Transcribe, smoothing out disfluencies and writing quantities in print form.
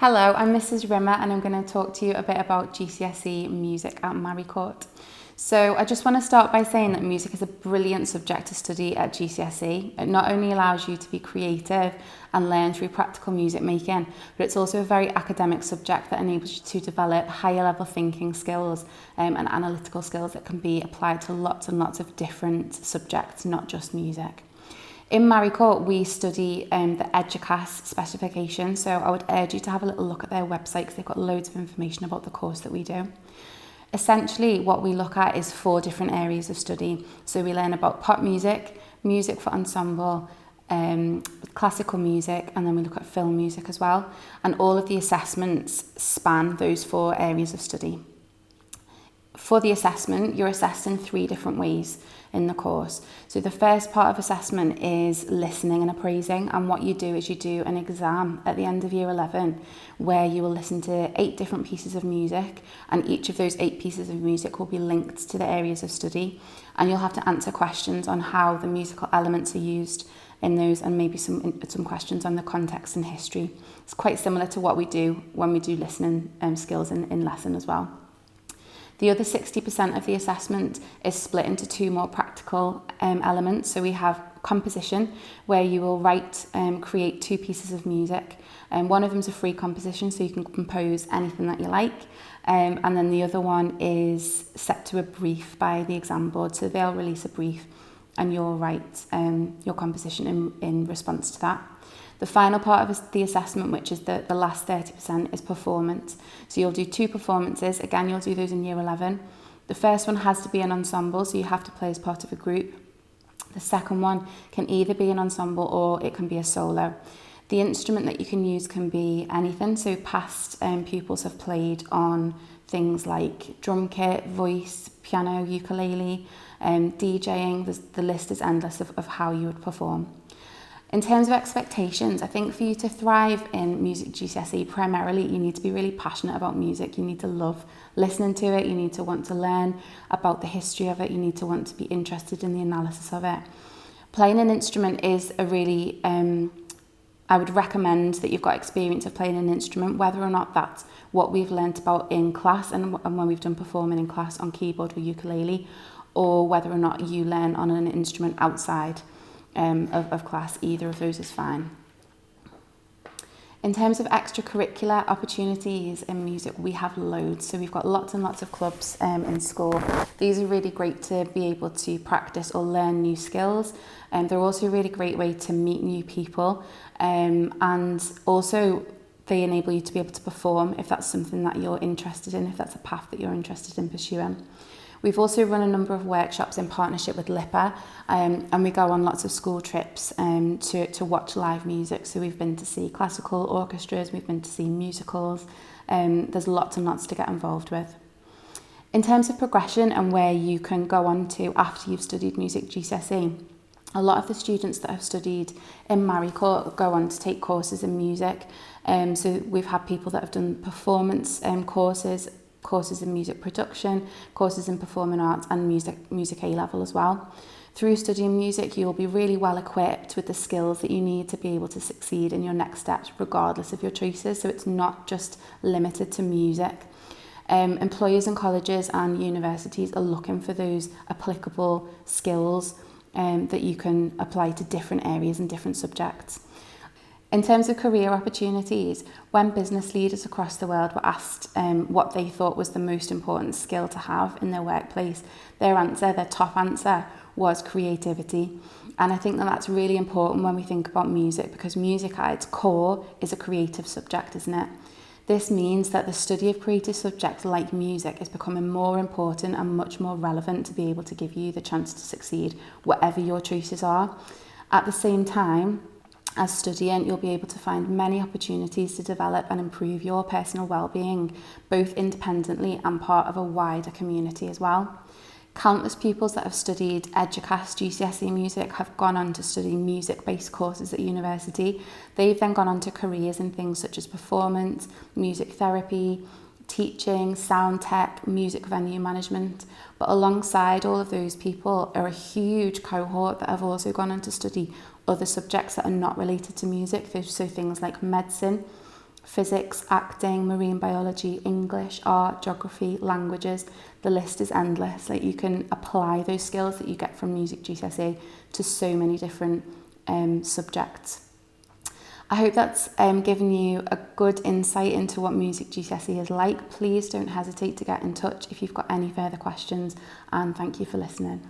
Hello, I'm Mrs. Rimmer and I'm going to talk to you a bit about GCSE music at Maricourt. So I just want to start by saying that music is a brilliant subject to study at GCSE. It not only allows you to be creative and learn through practical music making, but it's also a very academic subject that enables you to develop higher level thinking skills and analytical skills that can be applied to lots and lots of different subjects, not just music. In Maricourt, we study the Educast specification, so I would urge you to have a little look at their website because they've got loads of information about the course that we do. Essentially, what we look at is 4 different areas of study. So we learn about pop music, music for ensemble, classical music, and then we look at film music as well. And all of the assessments span those 4 areas of study. For the assessment, you're assessed in 3 different ways in the course. So the first part of assessment is listening and appraising, and what you do is you do an exam at the end of year 11 where you will listen to 8 different pieces of music, and each of those 8 pieces of music will be linked to the areas of study, and you'll have to answer questions on how the musical elements are used in those, and maybe some questions on the context and history. It's quite similar to what we do when we do listening skills in lesson as well. The other 60% of the assessment is split into 2 more practical elements. So we have composition, where you will create 2 pieces of music. One of them is a free composition, so you can compose anything that you like. And then the other one is set to a brief by the exam board. So they'll release a brief and you'll write your composition in response to that. The final part of the assessment, which is the last 30%, is performance. So you'll do 2 performances. Again, you'll do those in year 11. The first one has to be an ensemble, so you have to play as part of a group. The second one can either be an ensemble or it can be a solo. The instrument that you can use can be anything. So past pupils have played on things like drum kit, voice, piano, ukulele, DJing. The list is endless of how you would perform. In terms of expectations, I think for you to thrive in music GCSE, primarily you need to be really passionate about music. You need to love listening to it. You need to want to learn about the history of it. You need to want to be interested in the analysis of it. Playing an instrument is a really, I would recommend that you've got experience of playing an instrument, whether or not that's what we've learnt about in class and when we've done performing in class on keyboard or ukulele, or whether or not you learn on an instrument outside of class. Either of those is fine. In terms of extracurricular opportunities in music, we have loads. So we've got lots and lots of clubs in school. These are really great to be able to practice or learn new skills. They're also a really great way to meet new people. And also they enable you to be able to perform if that's something that you're interested in, if that's a path that you're interested in pursuing. We've also run a number of workshops in partnership with LIPA, and we go on lots of school trips to watch live music. So we've been to see classical orchestras, we've been to see musicals. There's lots and lots to get involved with. In terms of progression and where you can go on to after you've studied music GCSE, a lot of the students that have studied in Maricourt go on to take courses in music. So we've had people that have done performance courses in music production, courses in performing arts, and music A-level as well. Through studying music, you will be really well equipped with the skills that you need to be able to succeed in your next steps, regardless of your choices. So it's not just limited to music. Employers and colleges and universities are looking for those applicable skills that you can apply to different areas and different subjects. In terms of career opportunities, when business leaders across the world were asked what they thought was the most important skill to have in their workplace, their top answer was creativity. And I think that that's really important when we think about music, because music at its core is a creative subject, isn't it? This means that the study of creative subjects like music is becoming more important and much more relevant to be able to give you the chance to succeed, whatever your choices are. At the same time, as studying, you'll be able to find many opportunities to develop and improve your personal well-being, both independently and part of a wider community as well. Countless pupils that have studied Educast GCSE music have gone on to study music-based courses at university. They've then gone on to careers in things such as performance, music therapy, teaching, sound tech, music venue management. But alongside all of those people are a huge cohort that have also gone on to study other subjects that are not related to music. So things like medicine, physics, acting, marine biology, English, art, geography, languages. The list is endless. Like, you can apply those skills that you get from music GCSE to so many different subjects. I hope that's given you a good insight into what music GCSE is like. Please don't hesitate to get in touch if you've got any further questions, and thank you for listening.